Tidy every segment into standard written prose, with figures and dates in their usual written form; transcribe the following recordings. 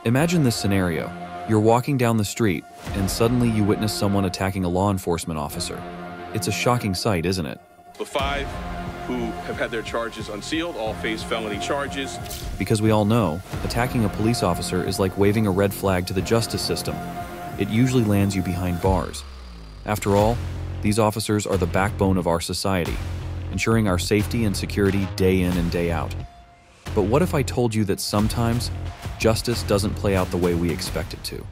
Imagine this scenario. You're walking down the street, and suddenly you witness someone attacking a law enforcement officer. It's a shocking sight, isn't it? The 5 who have had their charges unsealed all face felony charges. Because we all know, attacking a police officer is like waving a red flag to the justice system. It usually lands you behind bars. After all, these officers are the backbone of our society, ensuring our safety and security day in and day out. But what if I told you that sometimes justice doesn't play out the way we expect it to?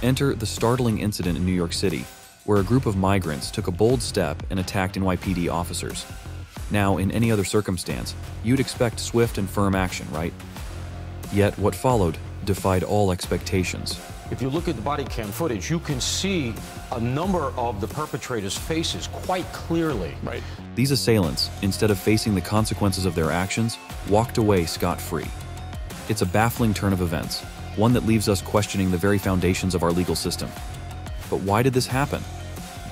Enter the startling incident in New York City, where a group of migrants took a bold step and attacked NYPD officers. Now, in any other circumstance, you'd expect swift and firm action, right? Yet what followed defied all expectations. If you look at the body cam footage, you can see a number of the perpetrators' faces quite clearly. Right. These assailants, instead of facing the consequences of their actions, walked away scot-free. It's a baffling turn of events, one that leaves us questioning the very foundations of our legal system. But why did this happen?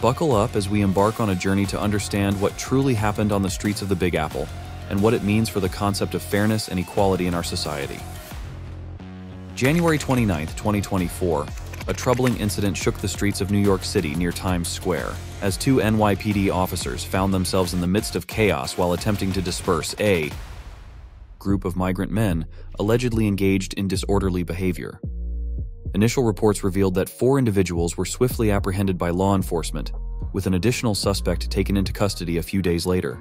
Buckle up as we embark on a journey to understand what truly happened on the streets of the Big Apple and what it means for the concept of fairness and equality in our society. January 29, 2024, a troubling incident shook the streets of New York City near Times Square as 2 NYPD officers found themselves in the midst of chaos while attempting to disperse a group of migrant men allegedly engaged in disorderly behavior. Initial reports revealed that 4 individuals were swiftly apprehended by law enforcement, with an additional suspect taken into custody a few days later.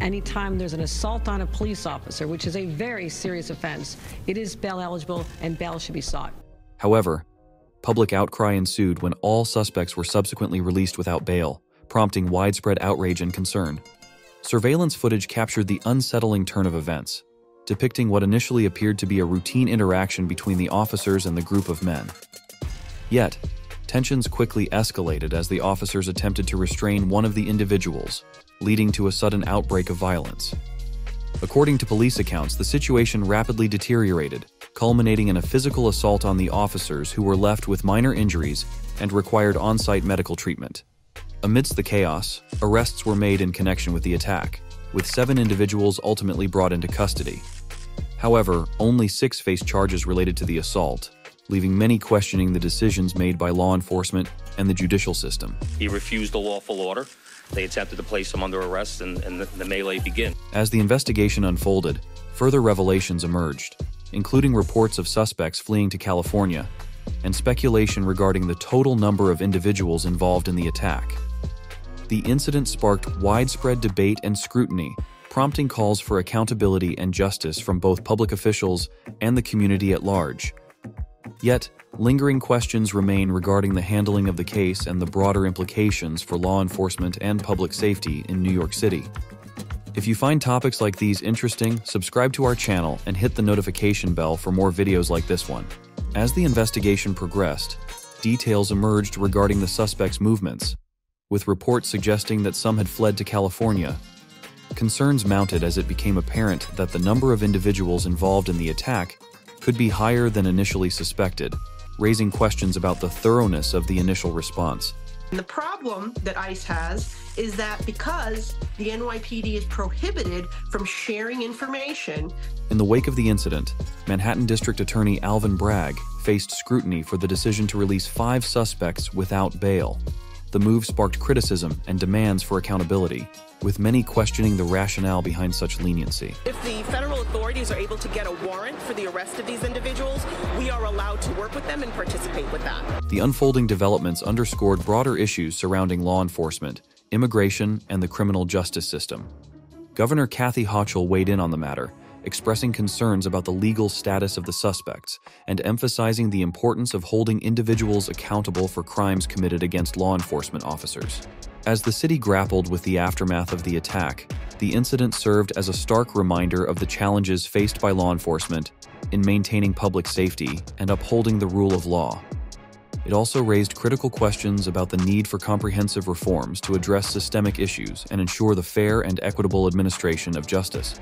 Anytime there's an assault on a police officer, which is a very serious offense, it is bail eligible and bail should be sought. However, public outcry ensued when all suspects were subsequently released without bail, prompting widespread outrage and concern. Surveillance footage captured the unsettling turn of events, depicting what initially appeared to be a routine interaction between the officers and the group of men. Yet, tensions quickly escalated as the officers attempted to restrain one of the individuals, leading to a sudden outbreak of violence. According to police accounts, the situation rapidly deteriorated, culminating in a physical assault on the officers who were left with minor injuries and required on-site medical treatment. Amidst the chaos, arrests were made in connection with the attack, with 7 individuals ultimately brought into custody. However, only 6 faced charges related to the assault, leaving many questioning the decisions made by law enforcement and the judicial system. He refused a lawful order. They attempted to place him under arrest, and the melee began. As the investigation unfolded, further revelations emerged, including reports of suspects fleeing to California and speculation regarding the total number of individuals involved in the attack. The incident sparked widespread debate and scrutiny, prompting calls for accountability and justice from both public officials and the community at large. Yet, lingering questions remain regarding the handling of the case and the broader implications for law enforcement and public safety in New York City. If you find topics like these interesting, subscribe to our channel and hit the notification bell for more videos like this one. As the investigation progressed, details emerged regarding the suspects' movements, with reports suggesting that some had fled to California. Concerns mounted as it became apparent that the number of individuals involved in the attack could be higher than initially suspected, raising questions about the thoroughness of the initial response. And the problem that ICE has is that because the NYPD is prohibited from sharing information. In the wake of the incident, Manhattan District Attorney Alvin Bragg faced scrutiny for the decision to release 5 suspects without bail. The move sparked criticism and demands for accountability, with many questioning the rationale behind such leniency. If the federal authorities are able to get a warrant for the arrest of these individuals, we are allowed to work with them and participate with that. The unfolding developments underscored broader issues surrounding law enforcement, immigration, and the criminal justice system. Governor Kathy Hochul weighed in on the matter, expressing concerns about the legal status of the suspects and emphasizing the importance of holding individuals accountable for crimes committed against law enforcement officers. As the city grappled with the aftermath of the attack, the incident served as a stark reminder of the challenges faced by law enforcement in maintaining public safety and upholding the rule of law. It also raised critical questions about the need for comprehensive reforms to address systemic issues and ensure the fair and equitable administration of justice.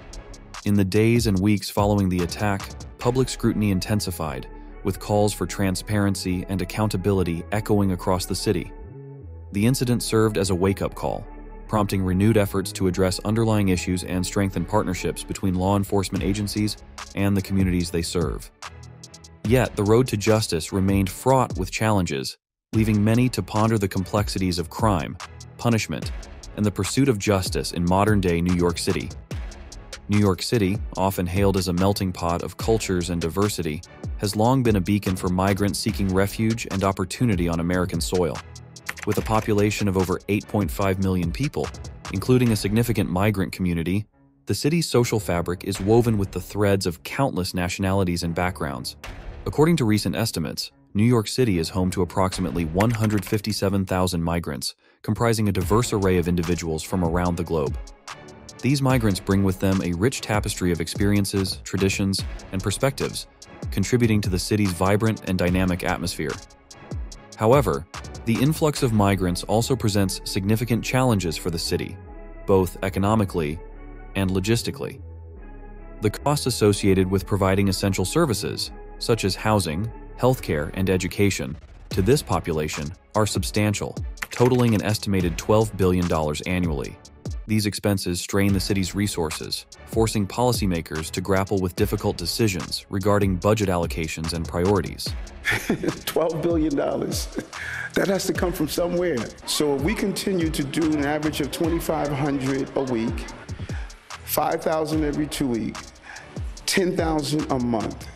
In the days and weeks following the attack, public scrutiny intensified, with calls for transparency and accountability echoing across the city. The incident served as a wake-up call, prompting renewed efforts to address underlying issues and strengthen partnerships between law enforcement agencies and the communities they serve. Yet, the road to justice remained fraught with challenges, leaving many to ponder the complexities of crime, punishment, and the pursuit of justice in modern-day New York City. New York City, often hailed as a melting pot of cultures and diversity, has long been a beacon for migrants seeking refuge and opportunity on American soil. With a population of over 8.5 million people, including a significant migrant community, the city's social fabric is woven with the threads of countless nationalities and backgrounds. According to recent estimates, New York City is home to approximately 157,000 migrants, comprising a diverse array of individuals from around the globe. These migrants bring with them a rich tapestry of experiences, traditions, and perspectives, contributing to the city's vibrant and dynamic atmosphere. However, the influx of migrants also presents significant challenges for the city, both economically and logistically. The costs associated with providing essential services, such as housing, healthcare, and education, to this population are substantial, totaling an estimated $12 billion annually. These expenses strain the city's resources, forcing policymakers to grapple with difficult decisions regarding budget allocations and priorities. $12 billion. That has to come from somewhere. So if we continue to do an average of 2,500 a week, 5,000 every 2 weeks, 10,000 a month,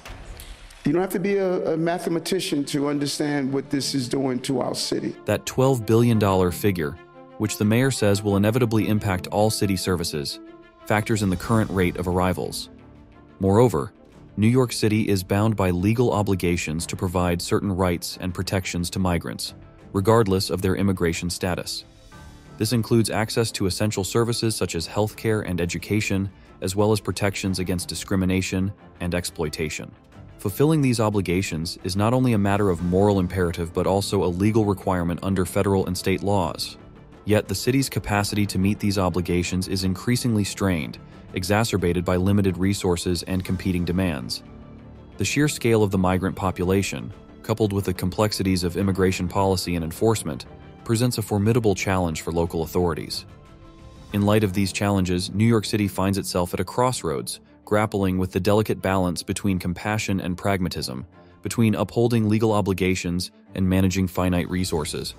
you don't have to be a mathematician to understand what this is doing to our city. That $12 billion figure, which the mayor says will inevitably impact all city services, factors in the current rate of arrivals. Moreover, New York City is bound by legal obligations to provide certain rights and protections to migrants, regardless of their immigration status. This includes access to essential services such as healthcare and education, as well as protections against discrimination and exploitation. Fulfilling these obligations is not only a matter of moral imperative but also a legal requirement under federal and state laws. Yet the city's capacity to meet these obligations is increasingly strained, exacerbated by limited resources and competing demands. The sheer scale of the migrant population, coupled with the complexities of immigration policy and enforcement, presents a formidable challenge for local authorities. In light of these challenges, New York City finds itself at a crossroads, grappling with the delicate balance between compassion and pragmatism, between upholding legal obligations and managing finite resources.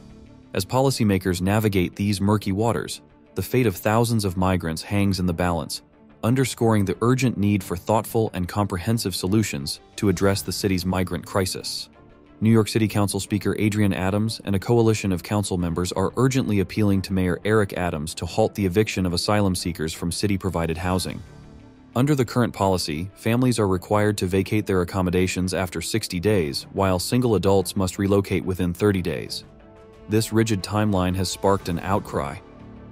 As policymakers navigate these murky waters, the fate of thousands of migrants hangs in the balance, underscoring the urgent need for thoughtful and comprehensive solutions to address the city's migrant crisis. New York City Council Speaker Adrian Adams and a coalition of council members are urgently appealing to Mayor Eric Adams to halt the eviction of asylum seekers from city-provided housing. Under the current policy, families are required to vacate their accommodations after 60 days, while single adults must relocate within 30 days. This rigid timeline has sparked an outcry,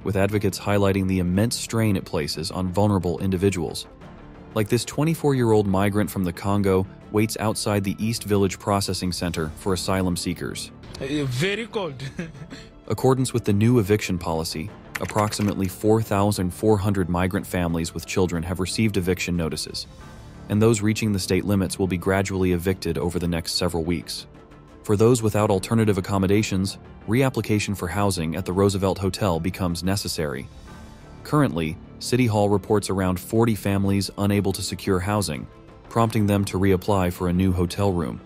with advocates highlighting the immense strain it places on vulnerable individuals. Like this 24-year-old migrant from the Congo waits outside the East Village Processing Center for asylum seekers. Very cold. Accordance with the new eviction policy, approximately 4,400 migrant families with children have received eviction notices, and those reaching the state limits will be gradually evicted over the next several weeks. For those without alternative accommodations, reapplication for housing at the Roosevelt Hotel becomes necessary. Currently, City Hall reports around 40 families unable to secure housing, prompting them to reapply for a new hotel room.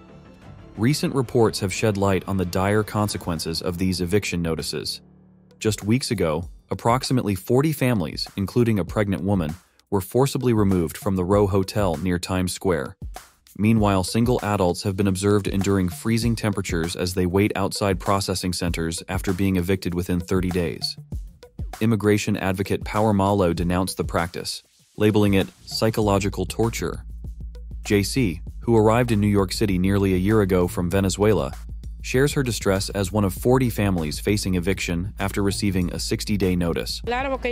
Recent reports have shed light on the dire consequences of these eviction notices. Just weeks ago, approximately 40 families, including a pregnant woman, were forcibly removed from the Row Hotel near Times Square. Meanwhile, single adults have been observed enduring freezing temperatures as they wait outside processing centers after being evicted within 30 days. Immigration advocate Power Malo denounced the practice, labeling it psychological torture. JC, who arrived in New York City nearly a year ago from Venezuela, shares her distress as one of 40 families facing eviction after receiving a 60-day notice.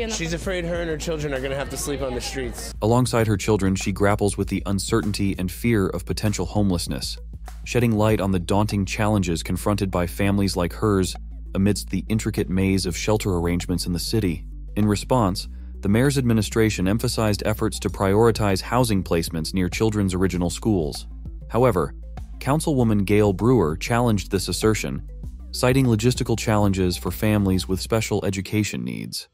She's afraid her and her children are going to have to sleep on the streets. Alongside her children, she grapples with the uncertainty and fear of potential homelessness, shedding light on the daunting challenges confronted by families like hers amidst the intricate maze of shelter arrangements in the city. In response, the mayor's administration emphasized efforts to prioritize housing placements near children's original schools. However, Councilwoman Gail Brewer challenged this assertion, citing logistical challenges for families with special education needs.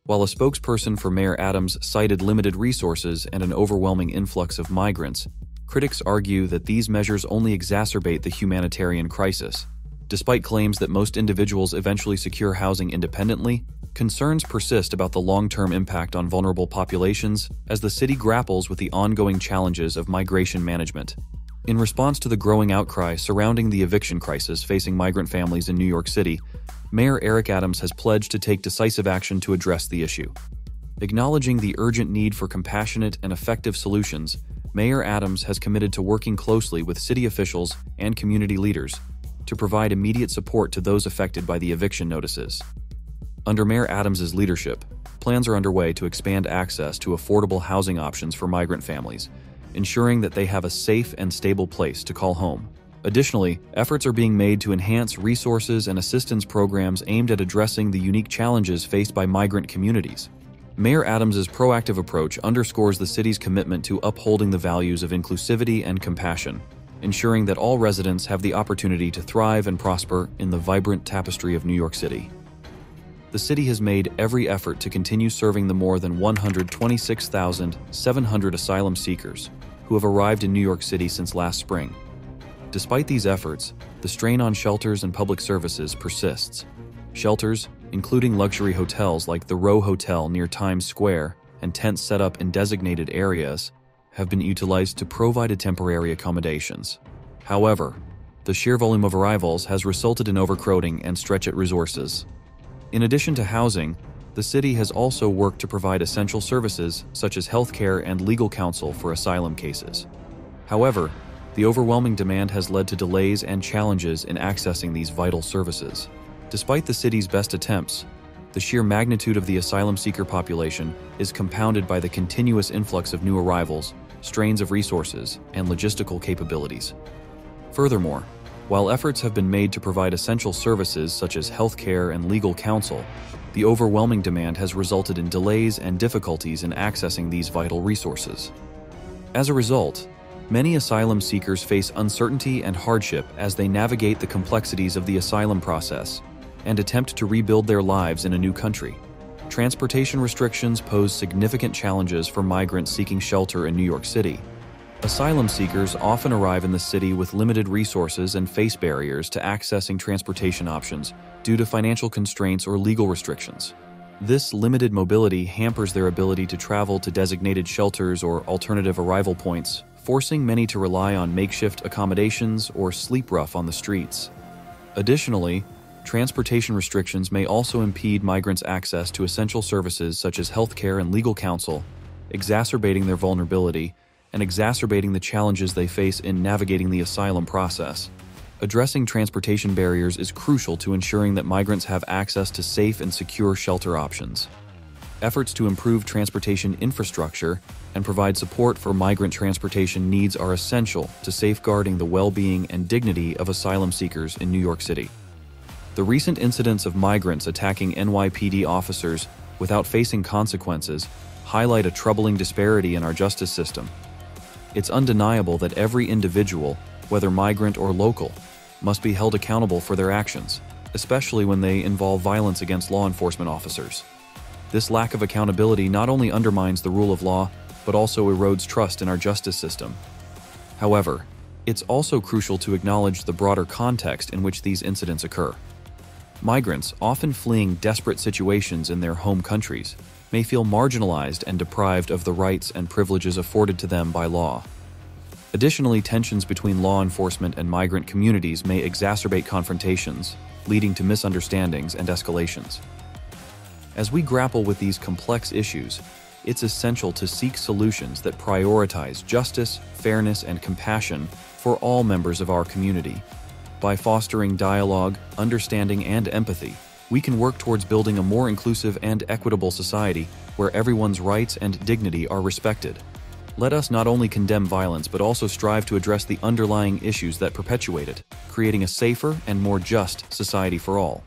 While a spokesperson for Mayor Adams cited limited resources and an overwhelming influx of migrants, Critics argue that these measures only exacerbate the humanitarian crisis. Despite claims that most individuals eventually secure housing independently, concerns persist about the long-term impact on vulnerable populations as the city grapples with the ongoing challenges of migration management. In response to the growing outcry surrounding the eviction crisis facing migrant families in New York City, Mayor Eric Adams has pledged to take decisive action to address the issue. Acknowledging the urgent need for compassionate and effective solutions, Mayor Adams has committed to working closely with city officials and community leaders to provide immediate support to those affected by the eviction notices. Under Mayor Adams's leadership, plans are underway to expand access to affordable housing options for migrant families, ensuring that they have a safe and stable place to call home. Additionally, efforts are being made to enhance resources and assistance programs aimed at addressing the unique challenges faced by migrant communities. Mayor Adams's proactive approach underscores the city's commitment to upholding the values of inclusivity and compassion, ensuring that all residents have the opportunity to thrive and prosper in the vibrant tapestry of New York City. The city has made every effort to continue serving the more than 126,700 asylum seekers who have arrived in New York City since last spring. Despite these efforts, the strain on shelters and public services persists. Shelters, including luxury hotels like the Row Hotel near Times Square and tents set up in designated areas, have been utilized to provide temporary accommodations. However, the sheer volume of arrivals has resulted in overcrowding and stretched resources. In addition to housing, the city has also worked to provide essential services such as healthcare and legal counsel for asylum cases. However, the overwhelming demand has led to delays and challenges in accessing these vital services. Despite the city's best attempts, the sheer magnitude of the asylum seeker population is compounded by the continuous influx of new arrivals, strains of resources, and logistical capabilities. Furthermore, while efforts have been made to provide essential services such as healthcare and legal counsel, the overwhelming demand has resulted in delays and difficulties in accessing these vital resources. As a result, many asylum seekers face uncertainty and hardship as they navigate the complexities of the asylum process and attempt to rebuild their lives in a new country. Transportation restrictions pose significant challenges for migrants seeking shelter in New York City. Asylum seekers often arrive in the city with limited resources and face barriers to accessing transportation options due to financial constraints or legal restrictions. This limited mobility hampers their ability to travel to designated shelters or alternative arrival points, forcing many to rely on makeshift accommodations or sleep rough on the streets. Additionally, transportation restrictions may also impede migrants' access to essential services such as healthcare and legal counsel, exacerbating their vulnerability and exacerbating the challenges they face in navigating the asylum process. Addressing transportation barriers is crucial to ensuring that migrants have access to safe and secure shelter options. Efforts to improve transportation infrastructure and provide support for migrant transportation needs are essential to safeguarding the well-being and dignity of asylum seekers in New York City. The recent incidents of migrants attacking NYPD officers without facing consequences highlight a troubling disparity in our justice system. It's undeniable that every individual, whether migrant or local, must be held accountable for their actions, especially when they involve violence against law enforcement officers. This lack of accountability not only undermines the rule of law, but also erodes trust in our justice system. However, it's also crucial to acknowledge the broader context in which these incidents occur. Migrants, often fleeing desperate situations in their home countries, may feel marginalized and deprived of the rights and privileges afforded to them by law. Additionally, tensions between law enforcement and migrant communities may exacerbate confrontations, leading to misunderstandings and escalations. As we grapple with these complex issues, it's essential to seek solutions that prioritize justice, fairness, and compassion for all members of our community. By fostering dialogue, understanding, and empathy, we can work towards building a more inclusive and equitable society where everyone's rights and dignity are respected. Let us not only condemn violence but also strive to address the underlying issues that perpetuate it, creating a safer and more just society for all.